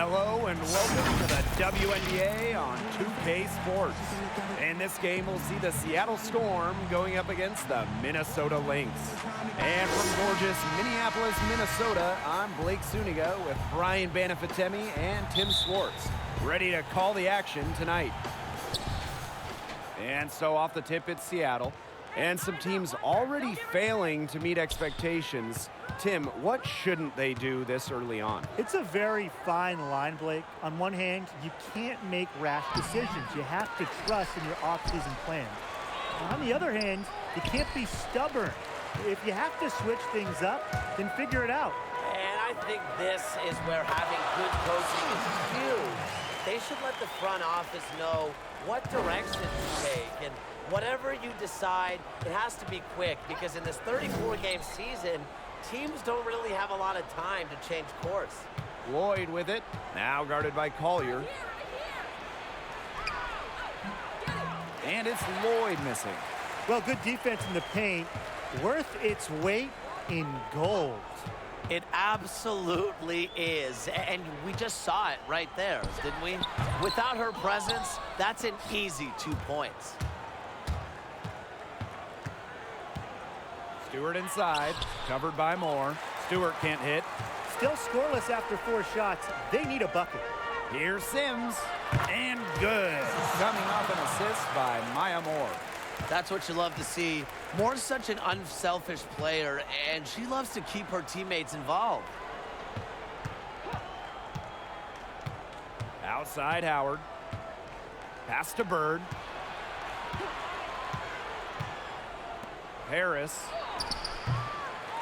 Hello and welcome to the WNBA on 2K Sports. In this game, we'll see the Seattle Storm going up against the Minnesota Lynx. And from gorgeous Minneapolis, Minnesota, I'm Blake Suniga with Brian Banafitemi and Tim Swartz, ready to call the action tonight. And so off the tip, it's Seattle. And some teams already failing to meet expectations. Tim, what shouldn't they do this early on? It's a very fine line, Blake. On one hand, you can't make rash decisions. You have to trust in your off-season plan. On the other hand, you can't be stubborn. If you have to switch things up, then figure it out. And I think this is where having good coaching is huge. They should let the front office know what direction to take. And whatever you decide, it has to be quick, because in this 34-game season, teams don't really have a lot of time to change course. Lloyd with it, now guarded by Collier. And it's Lloyd missing. Well, good defense in the paint, worth its weight in gold. It absolutely is, and we just saw it right there, didn't we? Without her presence, that's an easy 2 points. Stewart inside, covered by Moore. Stewart can't hit. Still scoreless after 4 shots. They need a bucket. Here's Sims, and good. Coming off an assist by Maya Moore. That's what you love to see. Moore's such an unselfish player, and she loves to keep her teammates involved. Outside Howard. Pass to Bird. Harris.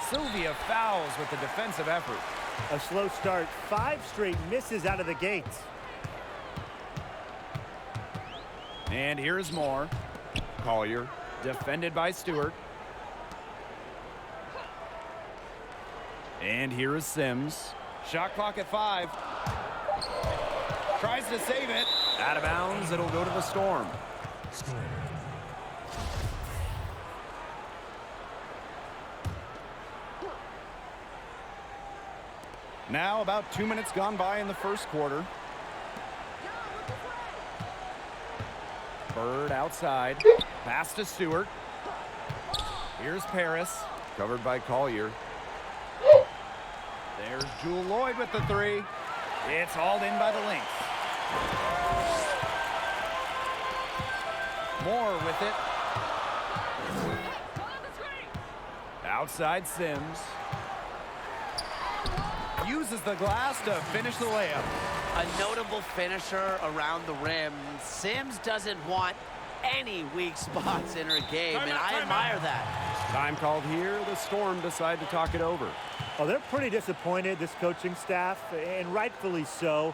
Silvia Fowles with the defensive effort. A slow start, 5 straight misses out of the gates. And here's Moore. Collier, defended by Stewart. And here is Sims. Shot clock at 5. Tries to save it. Out of bounds, it'll go to the Storm. Now about 2 minutes gone by in the first quarter. Bird outside. Pass to Stewart. Here's Paris, covered by Collier. There's Jewel Lloyd with the 3. It's hauled in by the Lynx. Moore with it. Outside Sims. Uses the glass to finish the layup. A notable finisher around the rim. Sims doesn't want any weak spots in her game, and I admire that. Time called here. The Storm decide to talk it over. Oh, they're pretty disappointed, this coaching staff, and rightfully so.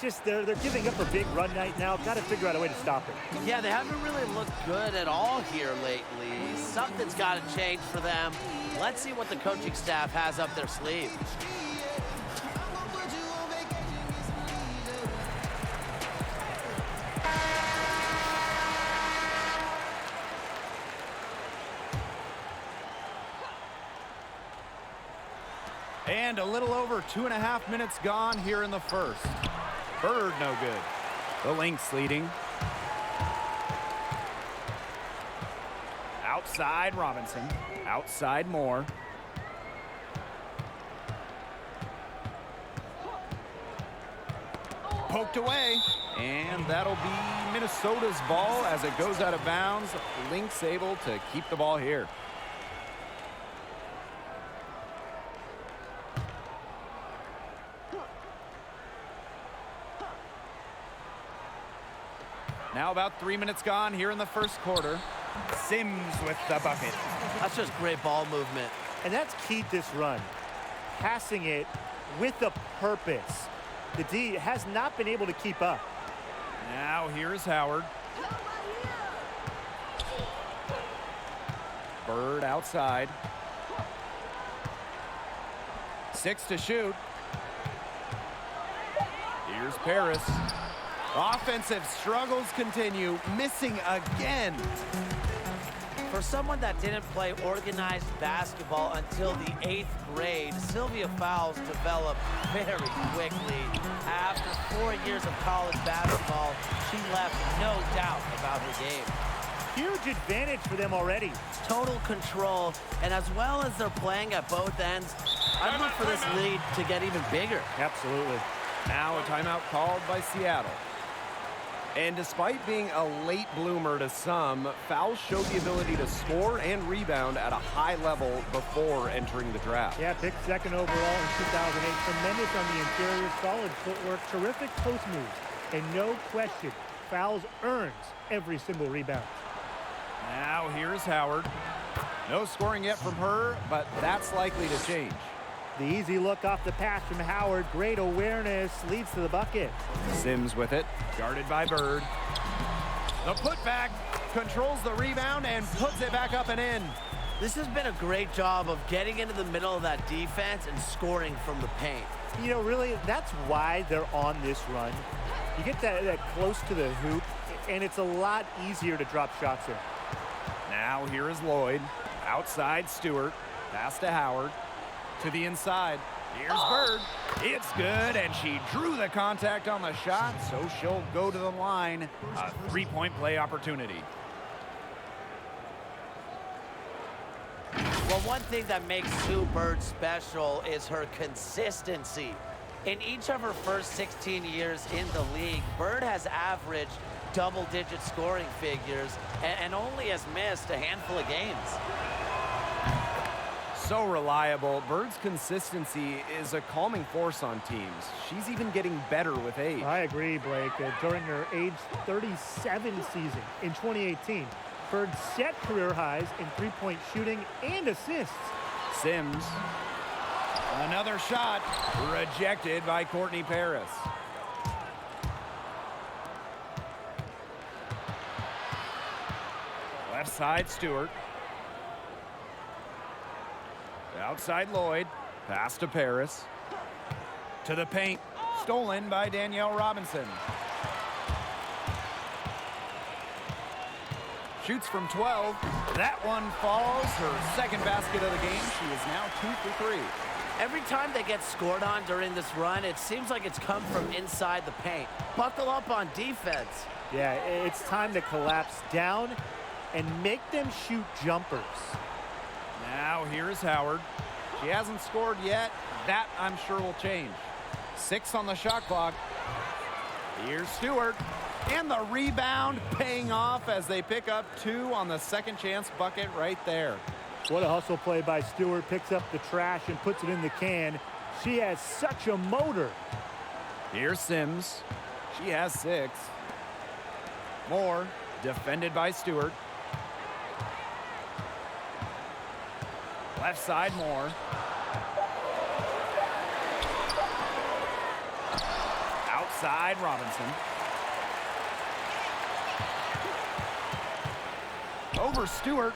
Just they're giving up a big run night now. Got to figure out a way to stop it. Yeah, they haven't really looked good at all here lately. Something's got to change for them. Let's see what the coaching staff has up their sleeve. And a little over 2.5 minutes gone here in the first. Bird no good. The Lynx leading. Outside Robinson. Outside Moore. Poked away. And that'll be Minnesota's ball as it goes out of bounds. Lynx able to keep the ball here. Now about 3 minutes gone here in the first quarter. Sims with the bucket. That's just great ball movement. And that's key this run. Passing it with a purpose. The D has not been able to keep up. Now here's Howard. Bird outside. 6 to shoot. Here's Paris. Offensive struggles continue, missing again. For someone that didn't play organized basketball until the 8th grade, Silvia Fowles developed very quickly. After 4 years of college basketball, she left no doubt about her game. Huge advantage for them already. Total control, and as well as they're playing at both ends, I'd look for this lead to get even bigger. Absolutely. Now a timeout called by Seattle. And despite being a late bloomer to some, Fowles showed the ability to score and rebound at a high level before entering the draft. Yeah, picked second overall in 2008. Tremendous on the interior, solid footwork, terrific post moves. And no question, Fowles earns every single rebound. Now here's Howard. No scoring yet from her, but that's likely to change. The easy look off the pass from Howard. Great awareness, leads to the bucket. Sims with it, guarded by Bird. The putback, controls the rebound and puts it back up and in. This has been a great job of getting into the middle of that defense and scoring from the paint. You know, really, that's why they're on this run. You get that close to the hoop, and it's a lot easier to drop shots in. Now here is Lloyd. Outside Stewart. Pass to Howard. To the inside. Here's Bird. It's good, and she drew the contact on the shot, so she'll go to the line. A three-point play opportunity. Well, one thing that makes Sue Bird special is her consistency. In each of her first 16 years in the league, Bird has averaged double-digit scoring figures and only has missed a handful of games. So reliable. Bird's consistency is a calming force on teams. She's even getting better with age. I agree, Blake. During her age 37 season in 2018, Bird set career highs in three-point shooting and assists. Sims. Another shot. Rejected by Courtney Paris. Left side, Stewart. Outside Lloyd. Pass to Paris. To the paint. Stolen by Danielle Robinson. Shoots from 12. That one falls. Her second basket of the game. She is now 2 for 3. Every time they get scored on during this run, it seems like it's come from inside the paint. Buckle up on defense. Yeah, it's time to collapse down and make them shoot jumpers. Now here's Howard. She hasn't scored yet. That, I'm sure, will change. 6 on the shot clock. Here's Stewart. And the rebound paying off as they pick up 2 on the second chance bucket right there. What a hustle play by Stewart. Picks up the trash and puts it in the can. She has such a motor. Here's Sims. She has 6. Moore, defended by Stewart. Left side, Moore. Outside, Robinson. Over Stewart.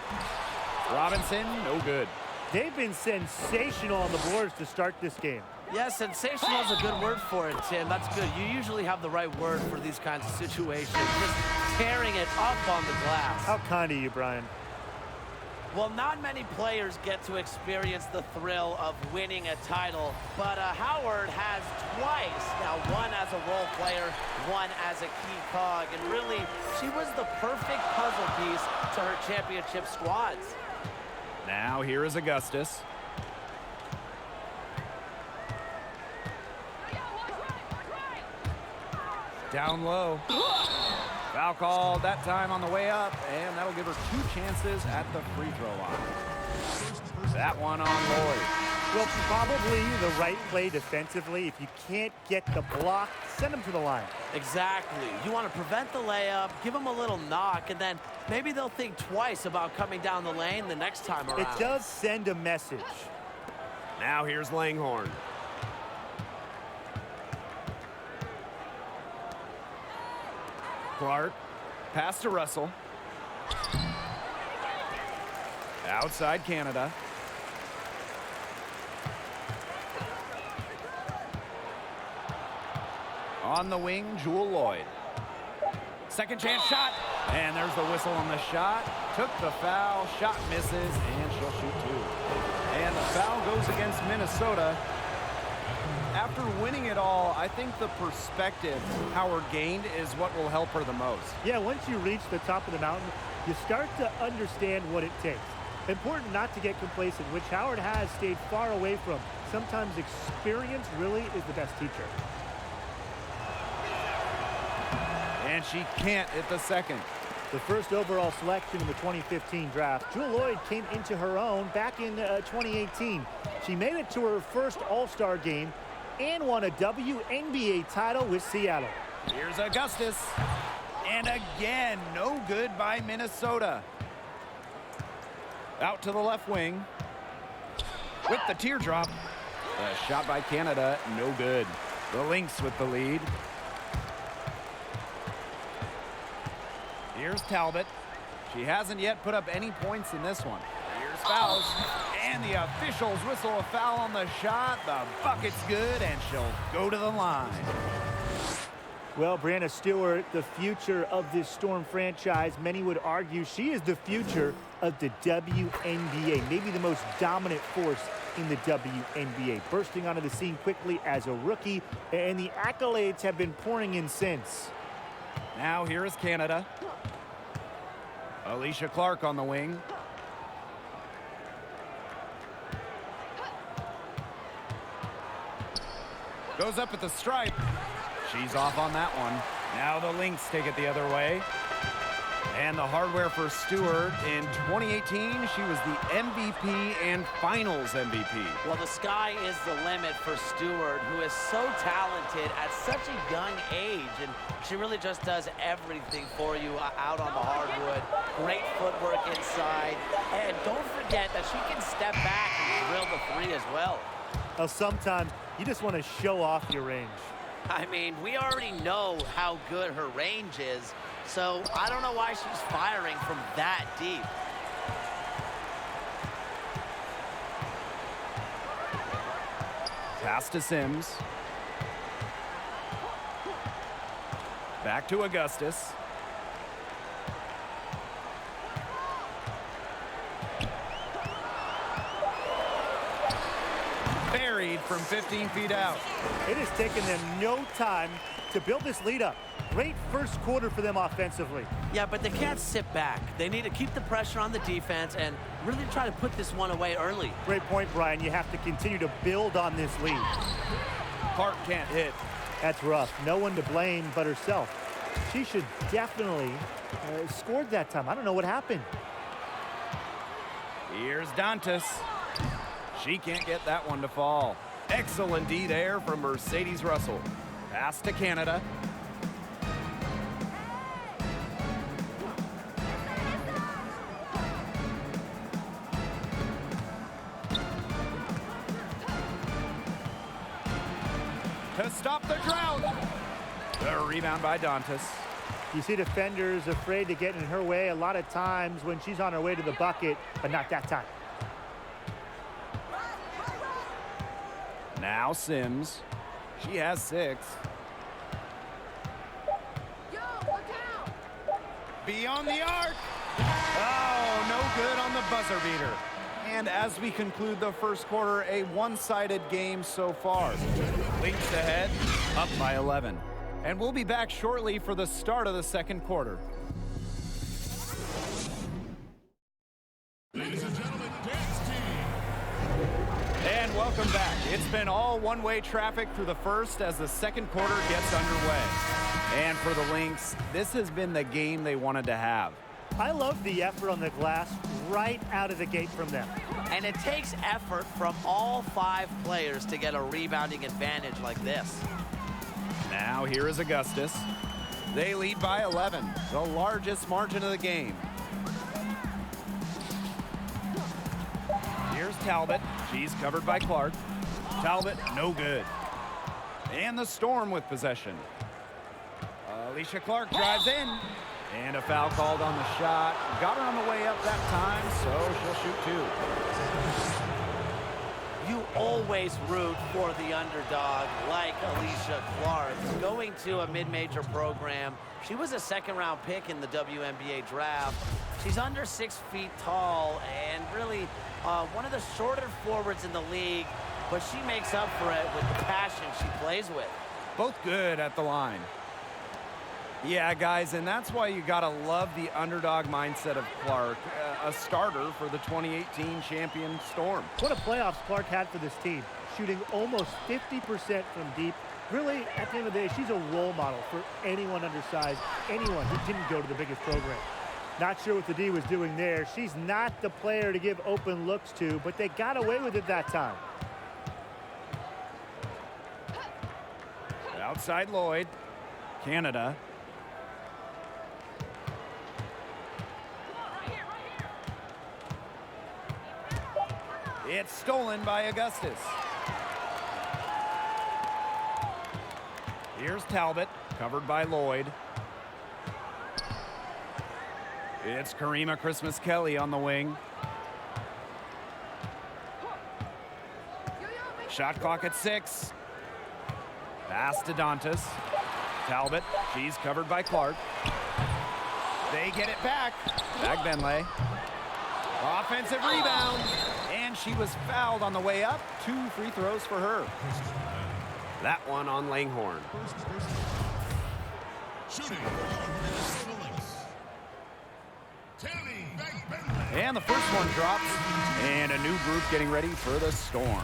Robinson, no good. They've been sensational on the boards to start this game. Yeah, sensational is a good word for it, Tim. That's good. You usually have the right word for these kinds of situations. Just tearing it up on the glass. How kind of you, Brian. Well, not many players get to experience the thrill of winning a title, but Howard has twice. Now, one as a role player, one as a key cog, and really, she was the perfect puzzle piece to her championship squads. Now here is Augustus. Down low. Foul called that time on the way up, and that'll give her 2 chances at the free throw line. That one on Lloyd. Well, probably the right play defensively. If you can't get the block, send them to the line. Exactly. You want to prevent the layup, give them a little knock, and then maybe they'll think twice about coming down the lane the next time around. It does send a message. Now here's Langhorne. Clark, pass to Russell. Outside Canada. On the wing, Jewel Lloyd. Second chance shot. And there's the whistle on the shot. took the foul, shot misses, and she'll shoot two. And the foul goes against Minnesota. After winning it all, I think the perspective Howard gained is what will help her the most. Yeah, once you reach the top of the mountain, you start to understand what it takes. Important not to get complacent, which Howard has stayed far away from. Sometimes experience really is the best teacher. And she can't hit the second. The first overall selection in the 2015 draft, Jewell Loyd came into her own back in 2018. She made it to her first All-Star game and won a WNBA title with Seattle. Here's Augustus. And again, no good by Minnesota. Out to the left wing. With the teardrop. A shot by Canada, no good. The Lynx with the lead. Here's Talbot. She hasn't yet put up any points in this one. Here's Fowles. And the officials whistle a foul on the shot. The bucket's good, and she'll go to the line. Well, Breanna Stewart, the future of this Storm franchise, many would argue she is the future of the WNBA, maybe the most dominant force in the WNBA, bursting onto the scene quickly as a rookie, and the accolades have been pouring in since. Now here is Canada. Alicia Clark on the wing. Goes up at the stripe. She's off on that one. Now the Lynx take it the other way. And the hardware for Stewart. In 2018, she was the MVP and Finals MVP. Well, the sky is the limit for Stewart, who is so talented at such a young age. And she really just does everything for you out on the hardwood. Great footwork inside. And don't forget that she can step back and drill the three as well. Now, sometimes you just want to show off your range. I mean, we already know how good her range is, so I don't know why she's firing from that deep. Pass to Sims. Back to Augustus. Buried from 15 feet out. It has taken them no time to build this lead up. Great first quarter for them offensively. Yeah, but they can't sit back. They need to keep the pressure on the defense and really try to put this one away early. Great point, Brian. You have to continue to build on this lead. Clark can't hit. That's rough. No one to blame but herself. She should definitely scored that time. I don't know what happened. Here's Dantas. She can't get that one to fall. Excellent D there from Mercedes Russell. Pass to Canada. To stop the drought. The rebound by Dantas. You see defenders afraid to get in her way a lot of times when she's on her way to the bucket, but not that time. Now Sims. She has 6. Beyond the arc. Oh, no good on the buzzer beater. And as we conclude the first quarter, a one-sided game so far. Lynx ahead, up by 11. And we'll be back shortly for the start of the second quarter. Ladies and gentlemen, dance team. And welcome back. It's been all one-way traffic through the first as the second quarter gets underway. And for the Lynx, this has been the game they wanted to have. I love the effort on the glass right out of the gate from them. And it takes effort from all 5 players to get a rebounding advantage like this. Now here is Augustus. They lead by 11, the largest margin of the game. Here's Talbot. She's covered by Clark. Talbot, no good. And the Storm with possession. Alicia Clark drives in. And a foul called on the shot. Got her on the way up that time, so she'll shoot 2. You always root for the underdog like Alicia Clark. Going to a mid-major program, she was a second-round pick in the WNBA draft. She's under 6 feet tall and really one of the shorter forwards in the league, but she makes up for it with the passion she plays with. Both good at the line. Yeah, guys, and that's why you got to love the underdog mindset of Clark, a starter for the 2018 champion Storm. What a playoffs Clark had for this team, shooting almost 50% from deep. Really, at the end of the day, she's a role model for anyone undersized, anyone who didn't go to the biggest program. Not sure what the D was doing there. She's not the player to give open looks to, but they got away with it that time. Outside Lloyd, Canada. It's stolen by Augustus. Here's Talbot, covered by Lloyd. It's Karima Christmas-Kelly on the wing. Shot clock at 6. Pass to Dantas. Talbot, she's covered by Clark. They get it back. Fagbenle. Offensive rebound. And she was fouled on the way up. 2 free throws for her. That one on Langhorne. Shooting for the Lynx. Tammy Fagbenle. And the first one drops. And a new group getting ready for the Storm.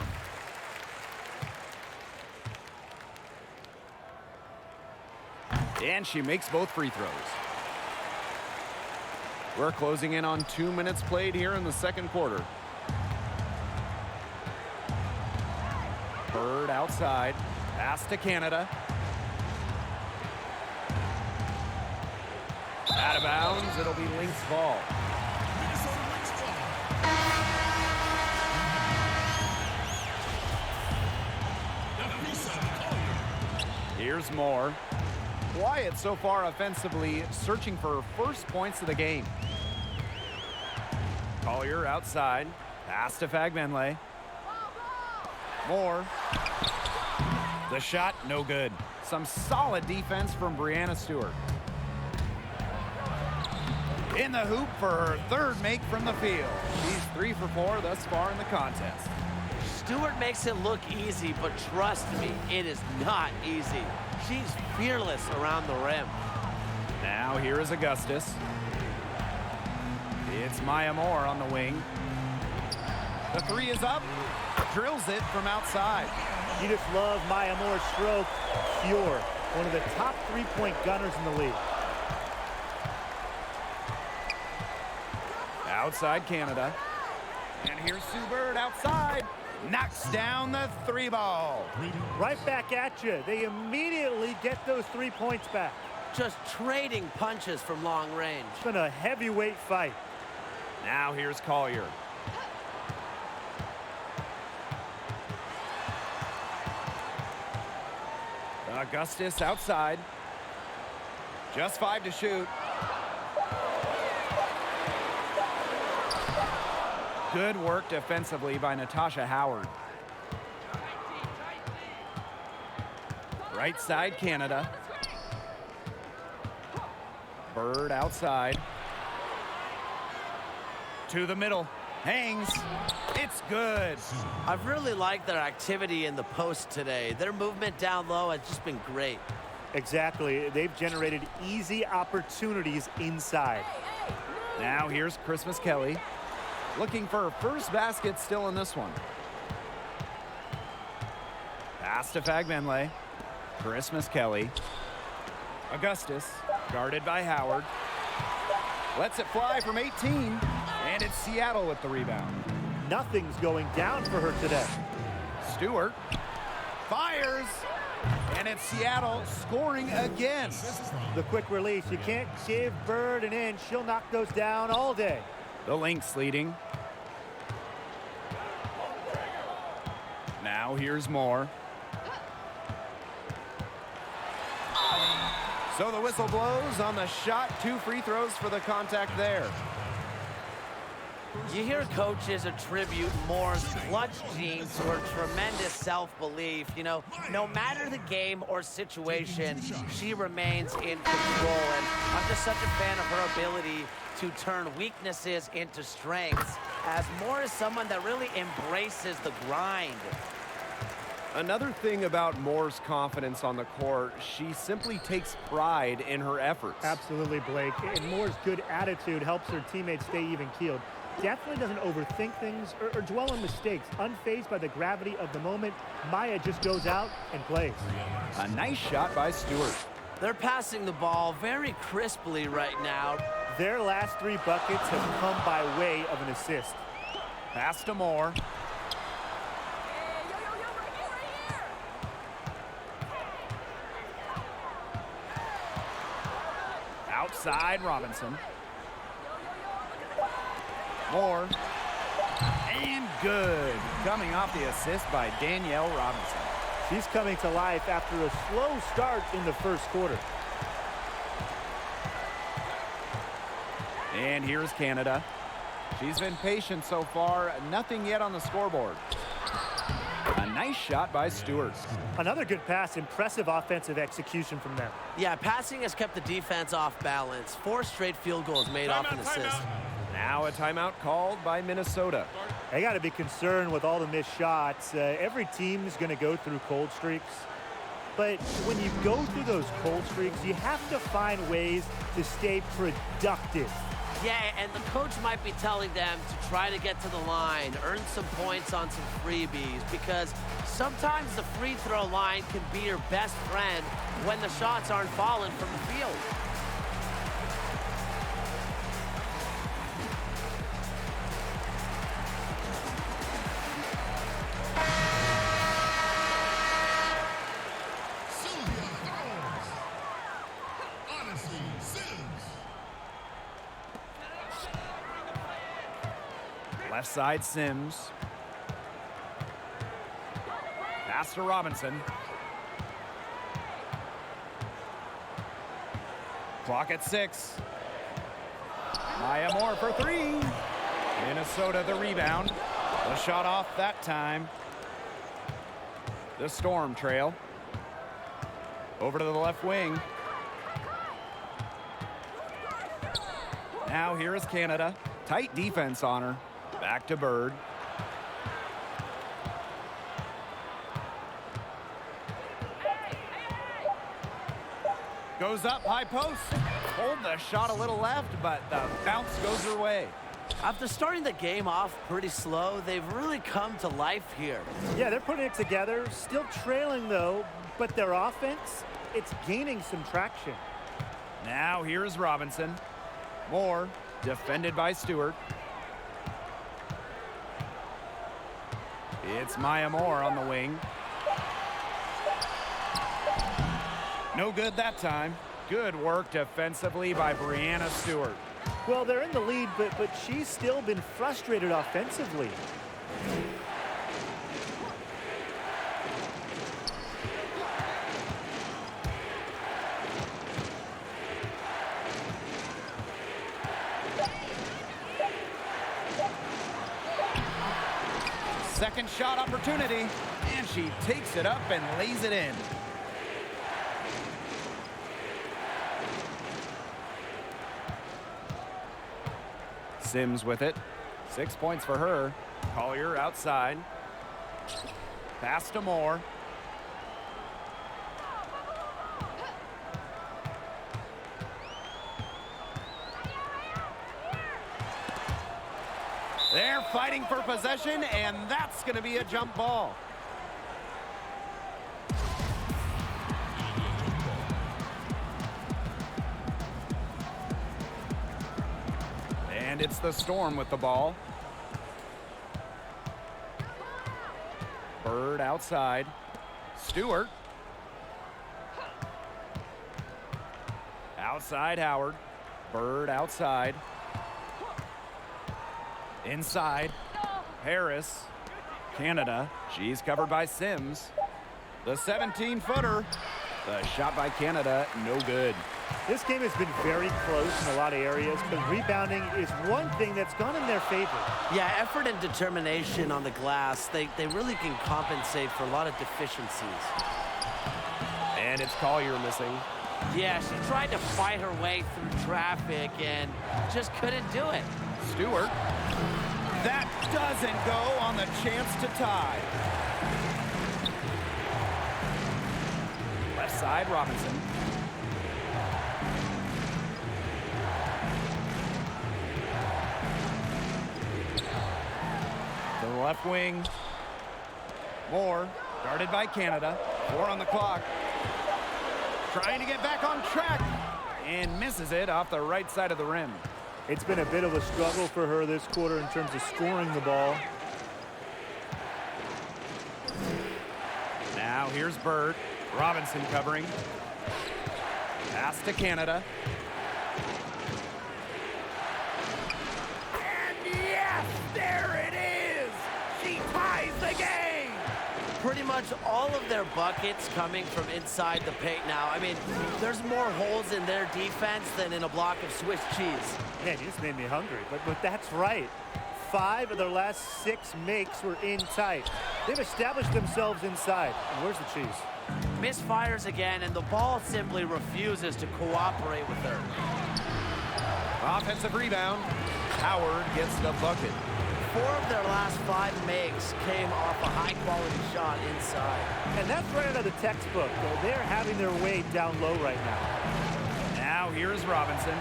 And she makes both free throws. We're closing in on 2 minutes played here in the second quarter. Bird outside. Pass to Canada. Out of bounds. It'll be Lynx ball. Minnesota Lynx ball. Napisa Collier. Here's Moore. Quiet so far offensively, searching for her first points of the game. Collier outside. Pass to Fagbenle. Moore. The shot, no good. Some solid defense from Breanna Stewart. In the hoop for her third make from the field. She's 3 for 4 thus far in the contest. Stewart makes it look easy, but trust me, it is not easy. She's fearless around the rim. Now here is Augustus. It's Maya Moore on the wing. The 3 is up. Drills it from outside. You just love Maya Moore's stroke. Pure. One of the top 3-point gunners in the league. Outside Canada. And here's Sue Bird outside. Knocks down the 3 ball. Right back at you. They immediately get those 3 points back. Just trading punches from long range. It's been a heavyweight fight. Now here's Collier. Augustus outside. Just 5 to shoot. Good work defensively by Natasha Howard. Right side, Canada. Bird outside. To the middle. Hangs. It's good. I've really liked their activity in the post today. Their movement down low has just been great. Exactly. They've generated easy opportunities inside. Now here's Christmas-Kelly. Looking for her first basket still in this one. Pass to Fagbenle. Christmas-Kelly. Augustus, guarded by Howard. Lets it fly from 18. And it's Seattle with the rebound. Nothing's going down for her today. Stewart fires. And it's Seattle scoring again. The quick release. You can't give Bird an inch. She'll knock those down all day. The Lynx leading. Now here's Moore. So the whistle blows on the shot. 2 free throws for the contact there. You hear coaches attribute Moore's clutch gene to her tremendous self-belief. You know, no matter the game or situation, she remains in control. And I'm just such a fan of her ability to turn weaknesses into strengths, as Moore is someone that really embraces the grind. Another thing about Moore's confidence on the court, she simply takes pride in her efforts. Absolutely, Blake. And Moore's good attitude helps her teammates stay even-keeled. Definitely doesn't overthink things or dwell on mistakes. Unfazed by the gravity of the moment, Maya just goes out and plays. A nice shot by Stewart. They're passing the ball very crisply right now. Their last 3 buckets have come by way of an assist. Pass to Moore. Outside Robinson. Moore. And good. Coming off the assist by Danielle Robinson. She's coming to life after a slow start in the first quarter. And here's Canada. She's been patient so far. Nothing yet on the scoreboard. A nice shot by Stewart. Another good pass. Impressive offensive execution from them. Yeah, passing has kept the defense off balance. 4 straight field goals made off an assist. Now a timeout called by Minnesota. They got to be concerned with all the missed shots. Every team is going to go through cold streaks. But when you go through those cold streaks, you have to find ways to stay productive. Yeah, and the coach might be telling them to try to get to the line, earn some points on some freebies, because sometimes the free throw line can be your best friend when the shots aren't falling from the field. Silvia Fowles. Odyssey Sims. Left side Sims. Pass to Robinson. Clock at 6. Maya Moore for 3. Minnesota the rebound. The shot off that time. The Storm trail. Over to the left wing. Now here is Canada. Tight defense on her. Back to Bird. Goes up, high post. Hold the shot a little left, but the bounce goes her way. After starting the game off pretty slow, they've really come to life here. Yeah, they're putting it together. Still trailing, though, but their offense, it's gaining some traction. Now here's Robinson. Moore, defended by Stewart. It's Maya Moore on the wing. No good that time. Good work defensively by Breanna Stewart. Well, they're in the lead, but she's still been frustrated offensively. Second shot opportunity, and she takes it up and lays it in. Sims with it. 6 points for her. Collier outside. Pass to Moore. They're fighting for possession, and that's going to be a jump ball. And it's the Storm with the ball. Bird outside. Stewart. Outside Howard. Bird outside. Inside. Harris. Canada. She's covered by Sims. The 17-footer. The shot by Canada, no good. This game has been very close in a lot of areas, but rebounding is one thing that's gone in their favor. Yeah, effort and determination on the glass, they really can compensate for a lot of deficiencies. And it's Collier missing. Yeah, she tried to fight her way through traffic and just couldn't do it. Stewart. That doesn't go on the chance to tie. Left side, Robinson. To the left wing. Moore, guarded by Canada. 4 on the clock. Trying to get back on track. And misses it off the right side of the rim. It's been a bit of a struggle for her this quarter in terms of scoring the ball. Now here's Bird. Robinson covering. Pass to Canada. And yes, there it is! She ties the game! Pretty much all of their buckets coming from inside the paint now. I mean, there's more holes in their defense than in a block of Swiss cheese. Man, you just made me hungry, but that's right. 5 of their last 6 makes were in tight. They've established themselves inside. And where's the cheese? Misfires again, and the ball simply refuses to cooperate with her. Offensive rebound. Howard gets the bucket. 4 of their last 5 makes came off a high-quality shot inside. And that's right out of the textbook. They're having their way down low right now. Now here's Robinson.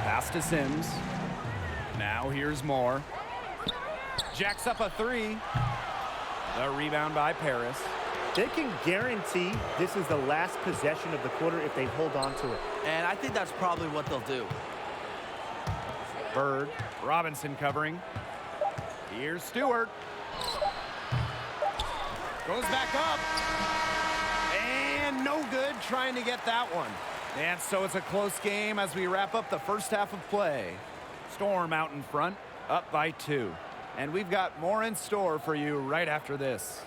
Pass to Sims. Now here's Moore. Jacks up a 3. The rebound by Paris. They can guarantee this is the last possession of the quarter if they hold on to it. And I think that's probably what they'll do. Bird. Robinson covering. Here's Stewart. Goes back up. And no good trying to get that one. And so it's a close game as we wrap up the first half of play. Storm out in front, up by 2. And we've got more in store for you right after this.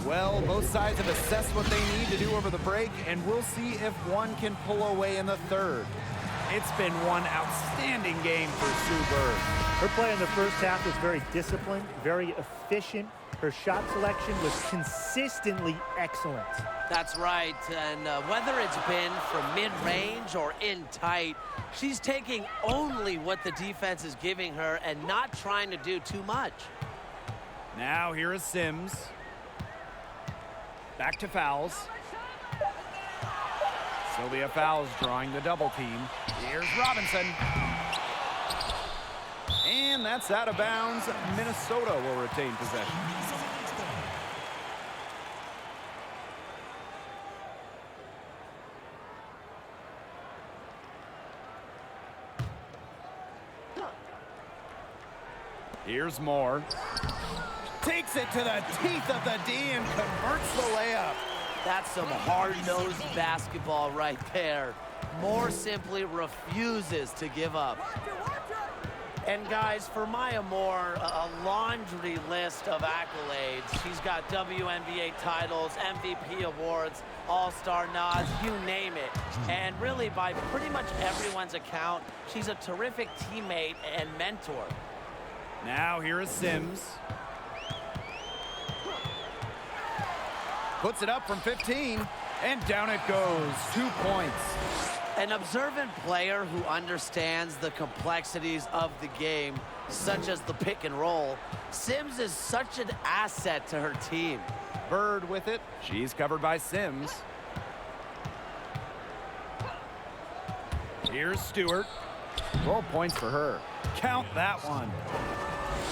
Well, both sides have assessed what they need to do over the break, and we'll see if one can pull away in the third. It's been one outstanding game for Sue Bird. Her play in the first half was very disciplined, very efficient. Her shot selection was consistently excellent. That's right, and whether it's been from mid-range or in tight, she's taking only what the defense is giving her and not trying to do too much. Now here is Sims. Back to Fowles. Silvia Fowles drawing the double team. Here's Robinson. And that's out of bounds. Minnesota will retain possession. Here's Moore. Takes it to the teeth of the D and converts the layup. That's some hard-nosed basketball right there. Moore simply refuses to give up. And guys, for Maya Moore, a laundry list of accolades. She's got WNBA titles, MVP awards, All-Star nods, you name it. And really, by pretty much everyone's account, she's a terrific teammate and mentor. Now here is Sims. Puts it up from 15, and down it goes. 2 points. An observant player who understands the complexities of the game, such as the pick and roll, Sims is such an asset to her team. Bird with it. She's covered by Sims. Here's Stewart. 12 points for her. Count that one.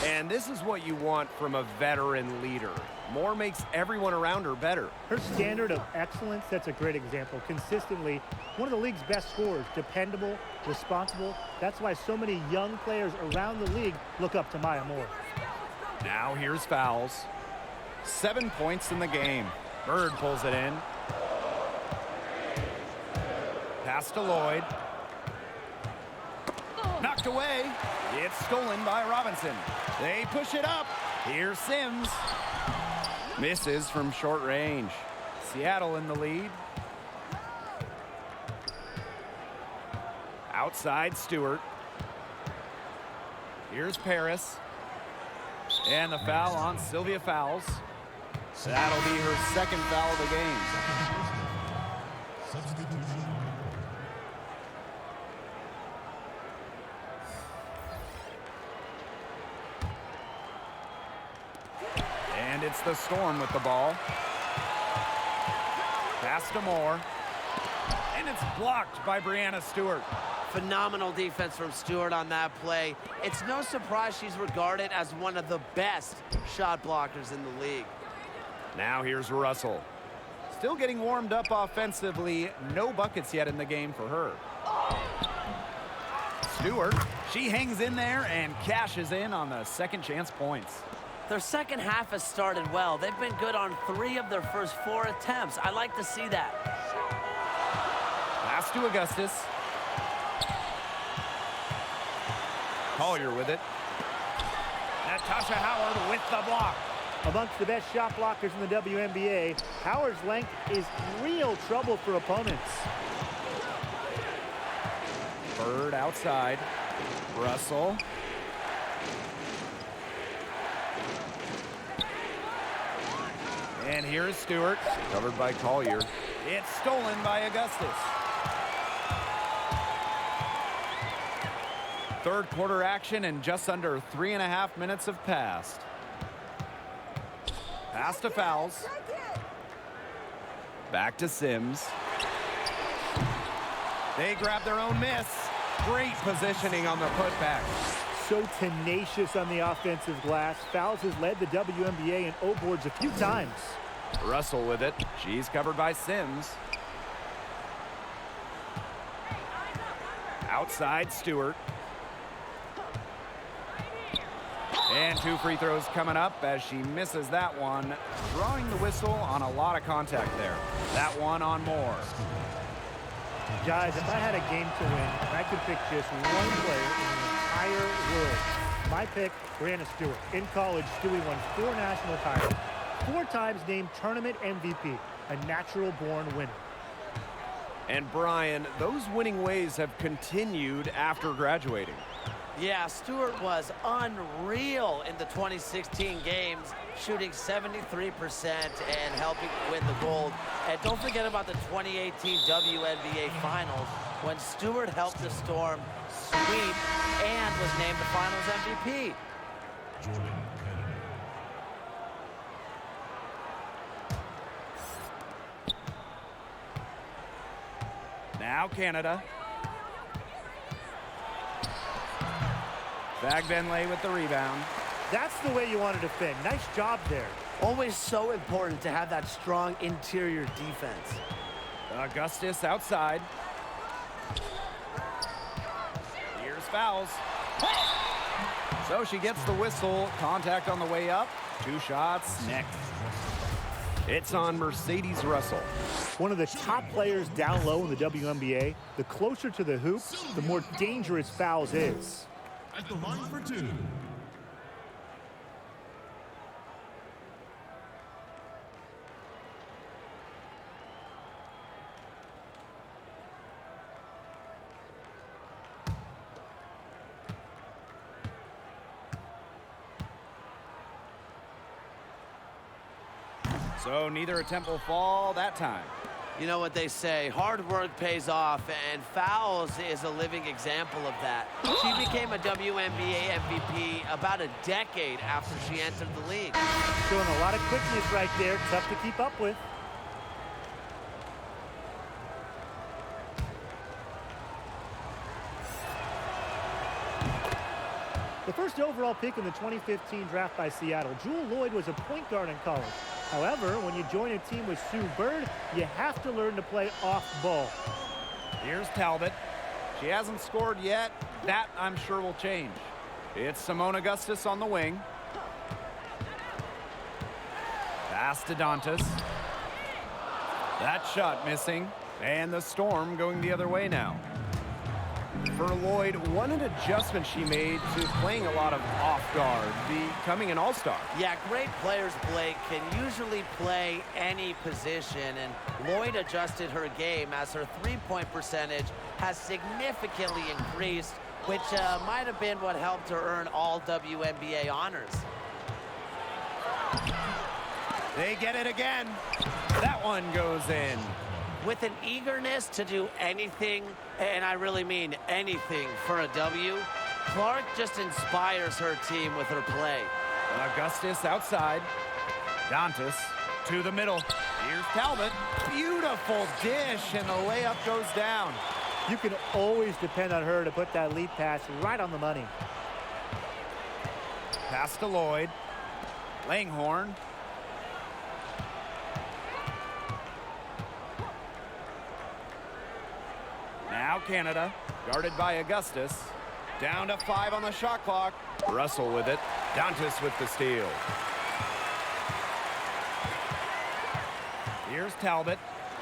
And this is what you want from a veteran leader. More makes everyone around her better. Her standard of excellence sets a great example. Consistently, one of the league's best scorers. Dependable, responsible. That's why so many young players around the league look up to Maya Moore. Now here's Fowles. 7 points in the game. Bird pulls it in. Pass to Lloyd. Knocked away. It's stolen by Robinson. They push it up. Here's Sims. Misses from short range. Seattle in the lead. Outside Stewart. Here's Paris. And the foul on Silvia Fowles. That'll be her second foul of the game. Substitution. And it's the Storm with the ball. Pass to Moore. And it's blocked by Breanna Stewart. Phenomenal defense from Stewart on that play. It's no surprise she's regarded as one of the best shot blockers in the league. Now here's Russell. Still getting warmed up offensively. No buckets yet in the game for her. Stewart, she hangs in there and cashes in on the second chance points. Their second half has started well. They've been good on 3 of their first 4 attempts. I like to see that. Pass to Augustus. Collier with it. Natasha Howard with the block. Amongst the best shot blockers in the WNBA, Howard's length is real trouble for opponents. Bird outside. Russell. And here's Stewart, covered by Collier. It's stolen by Augustus. Third quarter action and just under 3.5 minutes have passed. Pass to Fowles. Back to Sims. They grab their own miss. Great positioning on the putback. So tenacious on the offensive glass. Fowles has led the WNBA in O boards a few times. Russell with it. She's covered by Sims. Outside Stewart. And 2 free throws coming up as she misses that one. Drawing the whistle on a lot of contact there. That one on Moore. Guys, if I had a game to win, and I could pick just one player in the entire world, my pick, Breanna Stewart. In college, Stewie won 4 national titles, 4 times named tournament MVP, a natural-born winner. And Brian, those winning ways have continued after graduating. Yeah, Stewart was unreal in the 2016 games, shooting 73% and helping win the gold. And don't forget about the 2018 WNBA Finals when Stewart helped the Storm sweep and was named the Finals MVP. Jordan Kennedy. Now Canada. Bagbenley with the rebound. That's the way you want to defend. Nice job there. Always so important to have that strong interior defense. Augustus outside. Here's Fowles. So she gets the whistle. Contact on the way up. 2 shots next. It's on Mercedes Russell. One of the top players down low in the WNBA. The closer to the hoop, the more dangerous Fowles is. At the line for 2. So neither attempt will fall that time. You know what they say, hard work pays off, and Fowles is a living example of that. She became a WNBA MVP about a decade after she entered the league. Showing a lot of quickness right there. Tough to keep up with. The first overall pick in the 2015 draft by Seattle, Jewell Loyd was a point guard in college. However, when you join a team with Sue Bird, you have to learn to play off ball. Here's Talbot. She hasn't scored yet. That, I'm sure, will change. It's Simone Augustus on the wing. Pass to Dantas. That shot missing. And the Storm going the other way now. For Loyd, an adjustment she made to playing a lot of off guard, becoming an all-star. Yeah, great players, Blake, can usually play any position, and Loyd adjusted her game as her three-point percentage has significantly increased, which might have been what helped her earn all WNBA honors. They get it again. That one goes in. With an eagerness to do anything, and I really mean anything, for a W, Clark just inspires her team with her play. Augustus outside. Dantas to the middle. Here's Talbot. Beautiful dish, and the layup goes down. You can always depend on her to put that lead pass right on the money. Pass to Loyd. Langhorn. Now Canada, guarded by Augustus. Down to 5 on the shot clock. Russell with it. Dantas with the steal. Here's Talbot.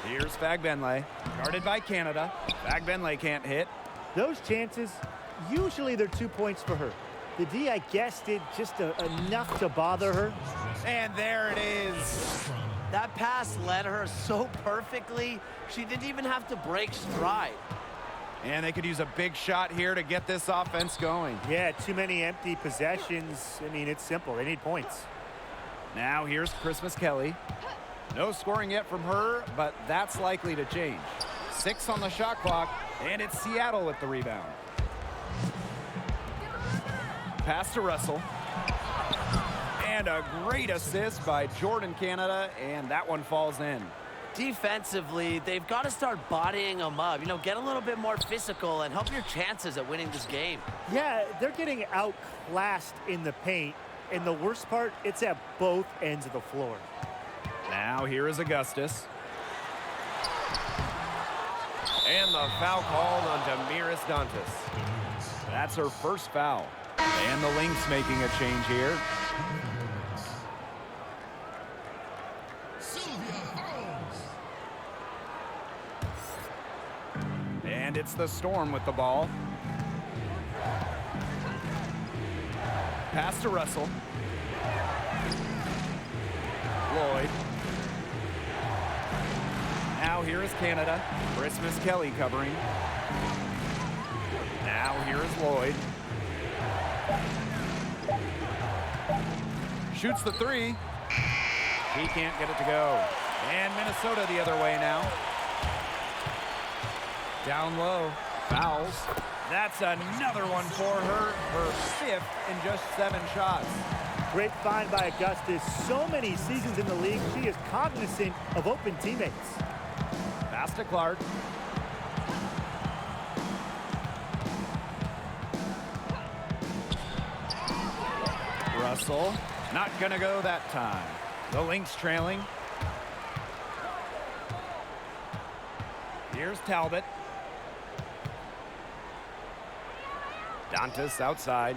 Here's Fagbenle, guarded by Canada. Fagbenle can't hit. Those chances, usually they're 2 points for her. The D, I guess, did just enough to bother her. And there it is. That pass led her so perfectly, she didn't even have to break stride. And they could use a big shot here to get this offense going. Yeah, too many empty possessions. I mean, it's simple. They need points. Now here's Christmas Kelly. No scoring yet from her, but that's likely to change. 6 on the shot clock, and it's Seattle with the rebound. Pass to Russell. And a great assist by Jordan Canada, and that one falls in. Defensively, they've got to start bodying them up. You know, get a little bit more physical and help your chances at winning this game. Yeah, they're getting outclassed in the paint, and the worst part, it's at both ends of the floor. Now here is Augustus. And the foul called on Damiris Dantas. That's her first foul. And the Lynx making a change here. Silvia Fowles. And it's the Storm with the ball. Pass to Russell. Loyd. Now here is Canada. Christmas Kelly covering. Now here is Loyd. Shoots the 3. He can't get it to go. And Minnesota the other way now. Down low. Fowles. That's another one for her. Her 5th in just 7 shots. Great find by Augustus. So many seasons in the league, she is cognizant of open teammates. Pass to Clark. Russell. Not gonna go that time. The Lynx trailing. Here's Talbot. Dantas outside.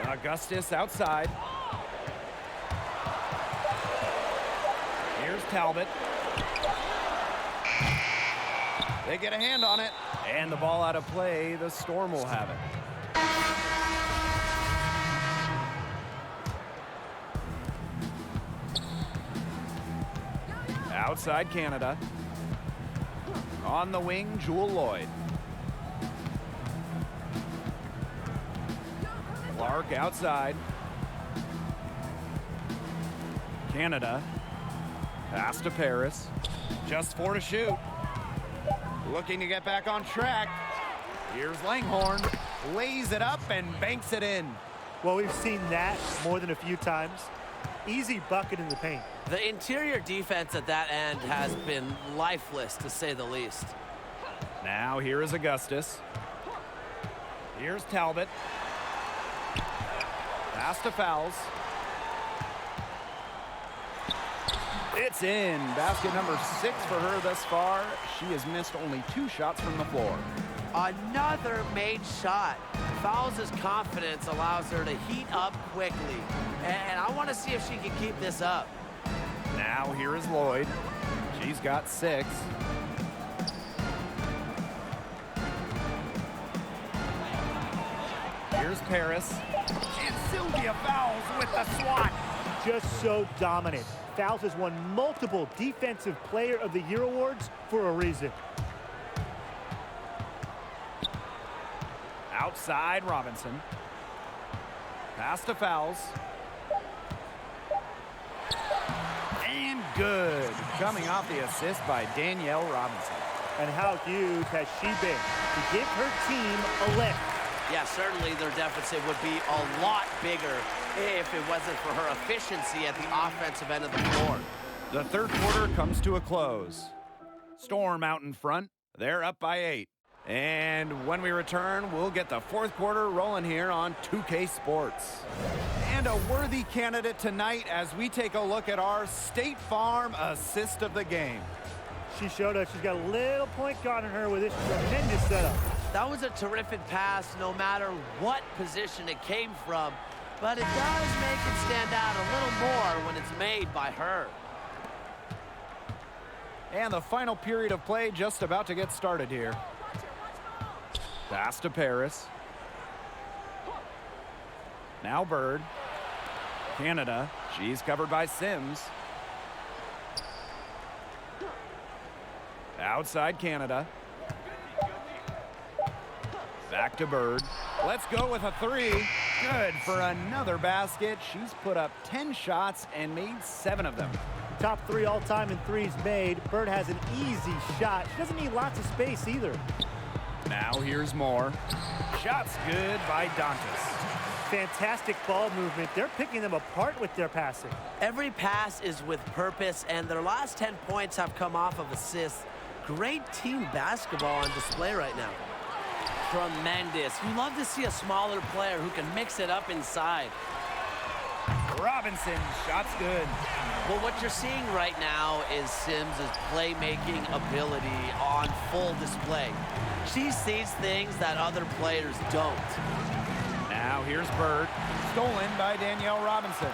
Augustus outside. Here's Talbot. They get a hand on it. And the ball out of play. The Storm will have it. Outside Canada. On the wing, Jewell Loyd. Clark outside. Canada. Pass to Paris. Just 4 to shoot. Looking to get back on track. Here's Langhorn. Lays it up and banks it in. Well, we've seen that more than a few times. Easy bucket in the paint. The interior defense at that end has been lifeless, to say the least. Now here is Augustus. Here's Talbot. Pass to Fowles. It's in. Basket number 6 for her thus far. She has missed only 2 shots from the floor. Another made shot. Fowles' confidence allows her to heat up quickly. And I want to see if she can keep this up. Now here is Lloyd. She's got 6. Here's Paris. And Silvia Fowles with the swat. Just so dominant. Fowles has won multiple Defensive Player of the Year awards for a reason. Outside Robinson. Pass to Fowles. And good. Coming off the assist by Danielle Robinson. And how huge has she been to give her team a lift? Yeah, certainly their deficit would be a lot bigger if it wasn't for her efficiency at the offensive end of the floor. The third quarter comes to a close. Storm out in front. They're up by 8. And when we return, we'll get the fourth quarter rolling here on 2K Sports. And a worthy candidate tonight as we take a look at our State Farm assist of the game. She showed us she's got a little point guard in her with this tremendous setup. That was a terrific pass no matter what position it came from, but it does make it stand out a little more when it's made by her. And the final period of play just about to get started here. Pass to Paris. Now Bird. Canada. She's covered by Sims. Outside Canada. Back to Bird. Let's go with a 3. Good for another basket. She's put up 10 shots and made 7 of them. Top 3 all-time in threes made. Bird has an easy shot. She doesn't need lots of space either. Now here's more. Shots good by Dantas. Fantastic ball movement. They're picking them apart with their passing. Every pass is with purpose, and their last 10 points have come off of assists. Great team basketball on display right now. Tremendous. You love to see a smaller player who can mix it up inside. Robinson, shots good. Well, what you're seeing right now is Sims' playmaking ability on full display. She sees things that other players don't. Now here's Bird, stolen by Danielle Robinson.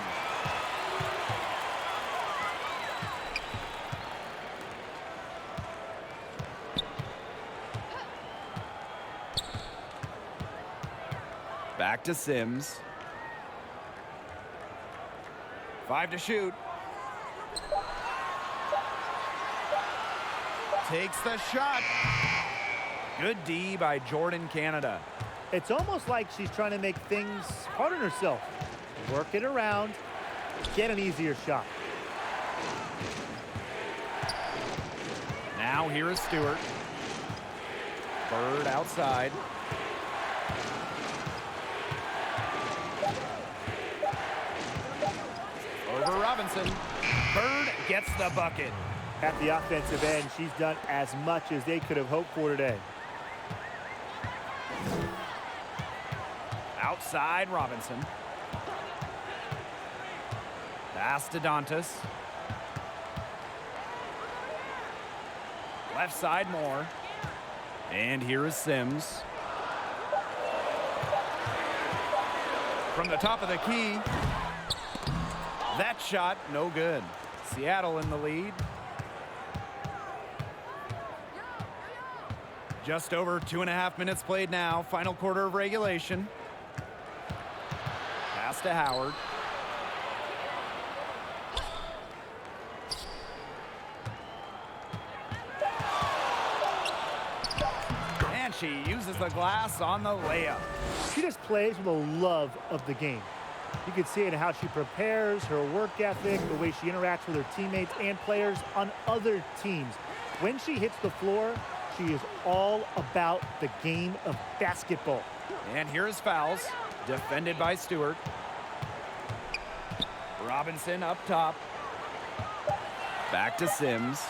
Back to Sims. 5 to shoot. Takes the shot. Good D by Jordan Canada. It's almost like she's trying to make things hard on herself. Work it around, get an easier shot. Now here is Stewart. Bird outside. Over Robinson. Bird gets the bucket. At the offensive end, she's done as much as they could have hoped for today. Outside Robinson. Pass to Dantas. Left side Moore. And here is Sims. From the top of the key. That shot, no good. Seattle in the lead. Just over 2.5 minutes played now. Final quarter of regulation. Pass to Howard. And she uses the glass on the layup. She just plays with a love of the game. You can see it in how she prepares, her work ethic, the way she interacts with her teammates and players on other teams. When she hits the floor, she is all about the game of basketball. And here is Fowles, defended by Stewart. Robinson up top. Back to Sims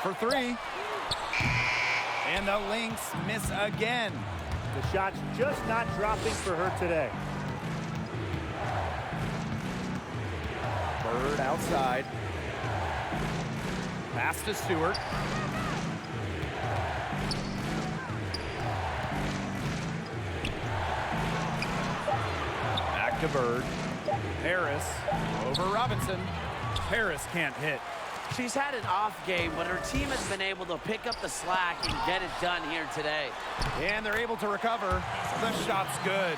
for 3. And the Lynx miss again. The shot's just not dropping for her today. Bird outside. Pass to Stewart. Back to Bird. Harris over Robinson. Harris can't hit. She's had an off game, but her team has been able to pick up the slack and get it done here today. And they're able to recover. The shot's good.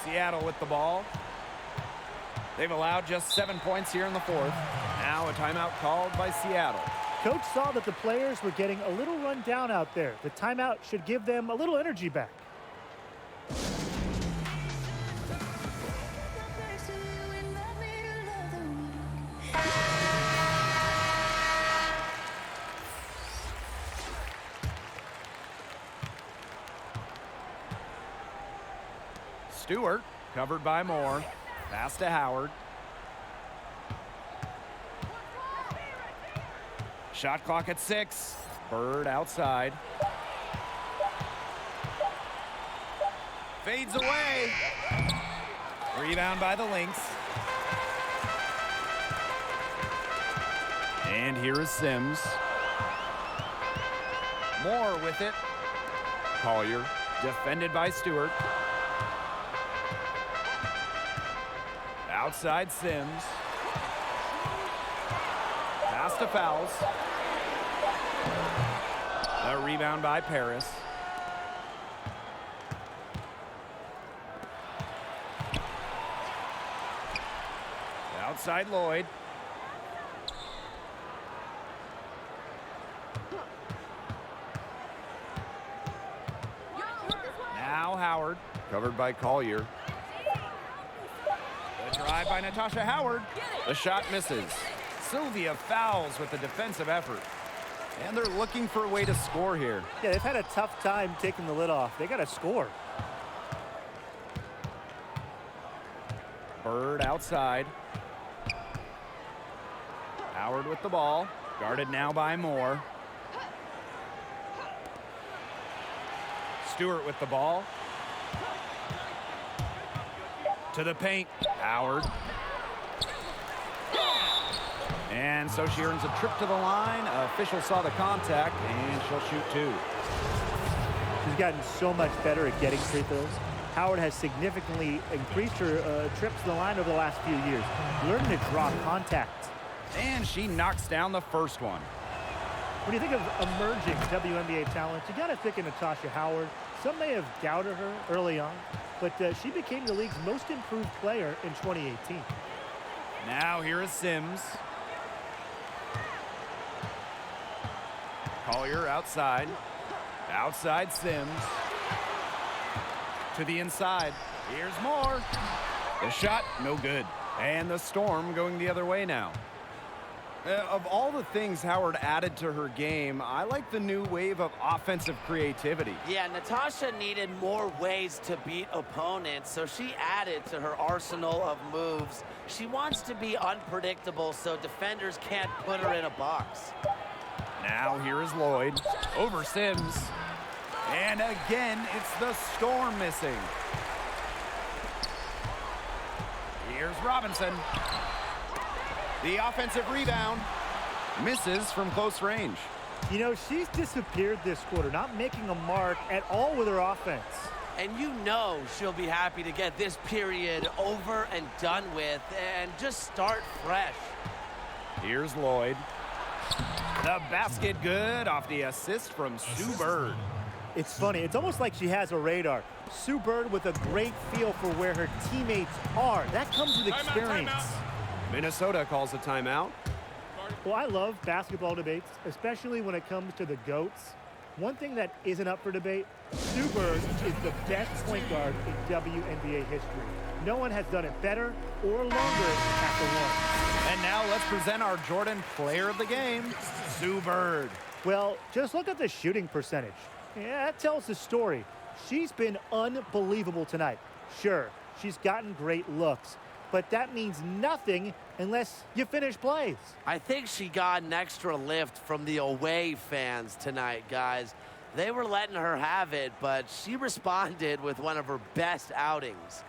Seattle with the ball. They've allowed just 7 points here in the fourth. Now a timeout called by Seattle. Coach saw that the players were getting a little run down out there. The timeout should give them a little energy back. Stewart covered by Moore. Pass to Howard. Shot clock at 6. Bird outside. Fades away. Rebound by the Lynx. And here is Sims. Moore with it. Collier defended by Stewart. Outside Sims. Pass to Fowles. A rebound by Paris. Outside Lloyd. Now Howard, covered by Collier. The drive by Natasha Howard. The shot misses. Silvia Fowles with the defensive effort. And they're looking for a way to score here. Yeah, they've had a tough time taking the lid off. They got to score. Bird outside. Howard with the ball. Guarded now by Moore. Stewart with the ball. To the paint. Howard. And so she earns a trip to the line. Official saw the contact, and she'll shoot 2. She's gotten so much better at getting free throws. Howard has significantly increased her trips to the line over the last few years, learning to draw contact. And she knocks down the first one. When you think of emerging WNBA talent, you got to think of Natasha Howard. Some may have doubted her early on, but she became the league's most improved player in 2018. Now here is Sims. Collier outside. Outside Sims. To the inside. Here's Moore. The shot, no good. And the Storm going the other way now. Of all the things Howard added to her game, I like the new wave of offensive creativity. Yeah, Natasha needed more ways to beat opponents, so she added to her arsenal of moves. She wants to be unpredictable so defenders can't put her in a box. Now here is Lloyd over Sims. And again, it's the Storm missing. Here's Robinson. The offensive rebound misses from close range. You know, she's disappeared this quarter, not making a mark at all with her offense. And you know she'll be happy to get this period over and done with and just start fresh. Here's Lloyd. The basket good off the assist from Sue Bird. It's funny. It's almost like she has a radar. Sue Bird with a great feel for where her teammates are. That comes with experience. Minnesota calls a timeout. Well, I love basketball debates, especially when it comes to the GOATs. One thing that isn't up for debate, Sue Bird is the best point guard in WNBA history. No one has done it better or longer at the one. And now let's present our Jordan Player of the Game, Sue Bird. Well, just look at the shooting percentage. Yeah, that tells the story. She's been unbelievable tonight. Sure, she's gotten great looks, but that means nothing unless you finish plays. I think she got an extra lift from the away fans tonight, guys. They were letting her have it, but she responded with one of her best outings.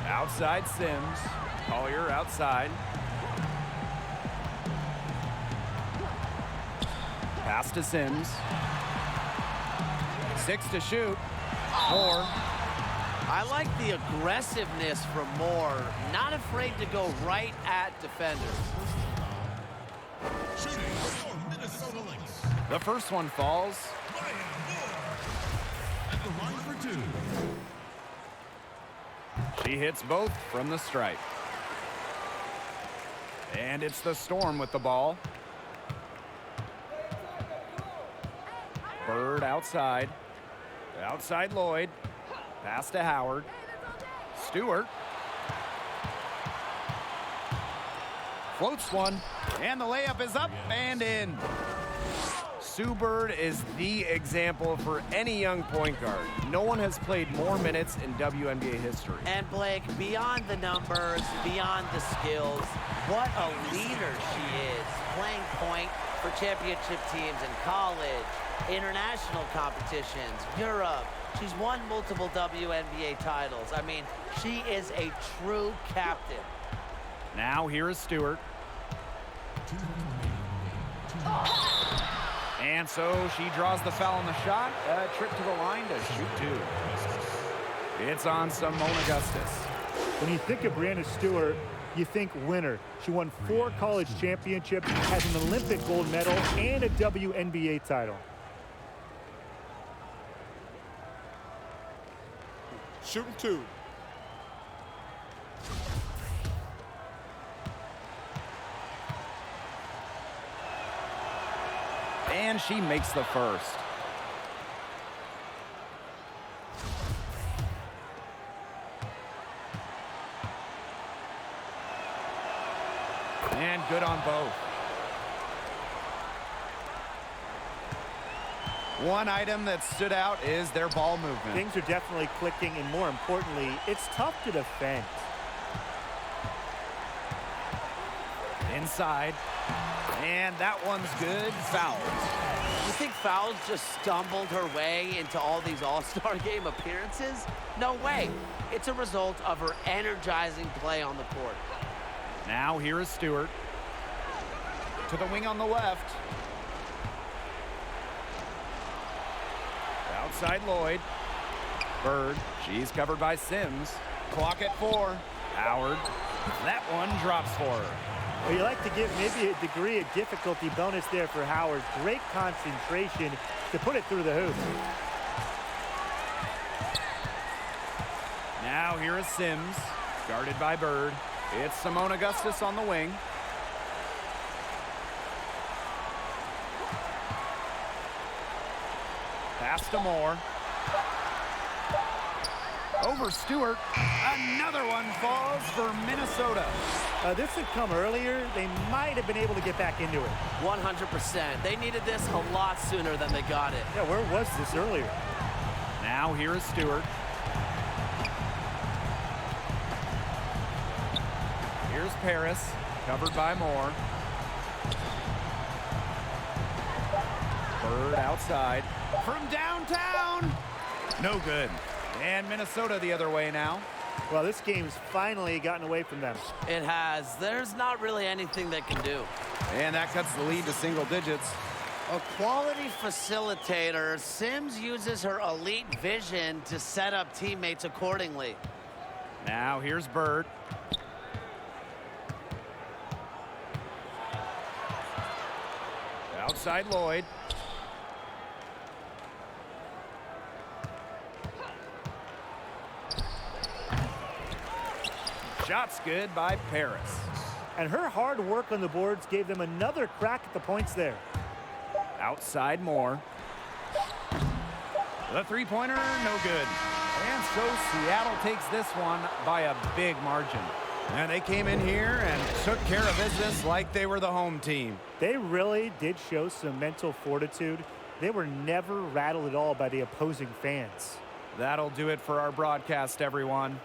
Outside Sims. Collier outside. Pass to Sims. 6 to shoot. Moore. I like the aggressiveness from Moore. Not afraid to go right at defenders. Shooting for Minnesota Lynx. The first one falls. At the line for 2. She hits both from the stripe. And it's the Storm with the ball. Bird outside. Outside Lloyd. Pass to Howard. Stewart. Floats one. And the layup is up and in. Sue Bird is the example for any young point guard. No one has played more minutes in WNBA history. And Blake, beyond the numbers, beyond the skills, what a leader she is. Playing point for championship teams in college, international competitions, Europe. She's won multiple WNBA titles. I mean, she is a true captain. Now here is Stewart. And so she draws the foul on the shot. A trip to the line to shoot 2. It's on Simone Augustus. When you think of Breanna Stewart, you think winner. She won 4 college championships, has an Olympic gold medal, and a WNBA title. Shooting 2. And she makes the first. And good on both. One item that stood out is their ball movement. Things are definitely clicking, and more importantly, it's tough to defend. Inside. And that one's good. Fowles. You think Fowles just stumbled her way into all these All-Star game appearances? No way. It's a result of her energizing play on the court. Now here is Stewart. To the wing on the left. Outside Lloyd. Bird. She's covered by Sims. Clock at 4. Howard. That one drops for her. Well, you like to give maybe a degree of difficulty bonus there for Howard. Great concentration to put it through the hoop. Now here is Sims, guarded by Bird. It's Simone Augustus on the wing. Pass to Moore. Over Stewart. Another one falls for Minnesota. This had come earlier. They might have been able to get back into it. 100%. They needed this a lot sooner than they got it. Yeah, where was this earlier? Now here is Stewart. Here's Paris, covered by Moore. Bird outside. From downtown. No good. And Minnesota the other way now. Well, this game's finally gotten away from them. It has. There's not really anything they can do. And that cuts the lead to single digits. A quality facilitator, Sims uses her elite vision to set up teammates accordingly. Now here's Bird. Outside Lloyd. Shot's good by Paris. And her hard work on the boards gave them another crack at the points there. Outside Moore. The three-pointer, no good. And so Seattle takes this one by a big margin. And they came in here and took took care of business like they were the home team. They really did show some mental fortitude. They were never rattled at all by the opposing fans. That'll do it for our broadcast, everyone.